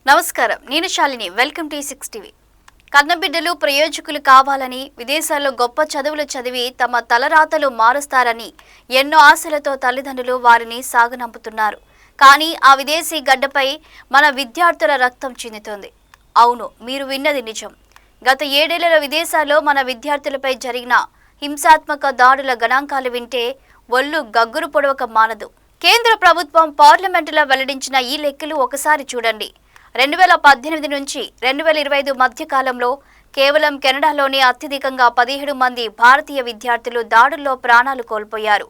నమస్కారం, నేను Shalini. Welcome to 6 TV. కన్నబిడ్డలు ప్రయోజకులు కావాలని, విదేశాల్లో గొప్ప చదువులు చదివి తమ తలరాతలు మారుస్తారని ఎన్నో ఆశలతో తల్లిదండ్రులు వారిని సాగనంపుతున్నారు. కానీ ఆ విదేశీ గడ్డపై మన విద్యార్థుల రక్తం చిందుతోంది. అవును, మీరు విన్నది నిజం. గత 7 ఏళ్లలో విదేశాల్లో మన విద్యార్థులపై జరిగిన హింసాత్మక దాడుల గణాంకాలు వింటే ఒళ్ళు గగ్గురు పొడవక మానదు. కేంద్ర ప్రభుత్వం పార్లమెంటులో వెల్లడించిన ఈ లెక్కలు ఒకసారి చూడండి. 2018 నుంచి 2025 మధ్య కాలంలో కేవలం కెనడాలోనే అత్యధికంగా 17 మంది భారతీయ విద్యార్థులు దాడుల్లో ప్రాణాలు కోల్పోయారు.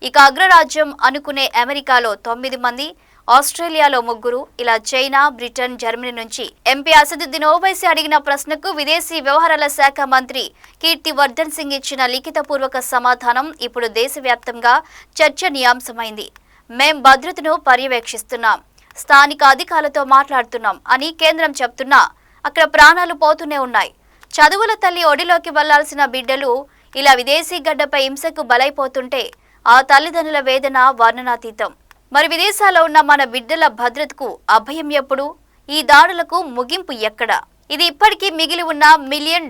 ఇక అగ్రరాజ్యం అనుకునే అమెరికాలో 9 మంది, ఆస్ట్రేలియాలో 3, ఇలా చైనా, బ్రిటన్, జర్మనీ నుంచి ఎంపీ అసదుద్దీన్ ఓవైసీ అడిగిన ప్రశ్నకు విదేశీ వ్యవహారాల శాఖ మంత్రి కీర్తివర్ధన్ సింగ్ ఇచ్చిన లిఖితపూర్వక సమాధానం ఇప్పుడు దేశవ్యాప్తంగా చర్చనీయాంశమైంది. మేం భద్రతను పర్యవేక్షిస్తున్నాం, స్థానిక అధికారులతో మాట్లాడుతున్నాం అని కేంద్రం చెప్తున్నా అక్కడ ప్రాణాలు పోతూనే ఉన్నాయి. చదువుల తల్లి ఒడిలోకి వెళ్లాల్సిన బిడ్డలు ఇలా విదేశీ గడ్డపై హింసకు బలైపోతుంటే ఆ తల్లిదండ్రుల వేదన వర్ణనాతీతం. మరి విదేశాల్లో ఉన్న మన బిడ్డల భద్రతకు అభయం ఎప్పుడు? ఈ దాడులకు ముగింపు ఎక్కడ? ఇది ఇప్పటికీ మిగిలి ఉన్న $1 మిలియన్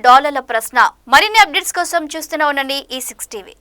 ప్రశ్న. మరిన్ని అప్డేట్స్ కోసం చూస్తూనే ఉండండి ఈ 6 టీవీ.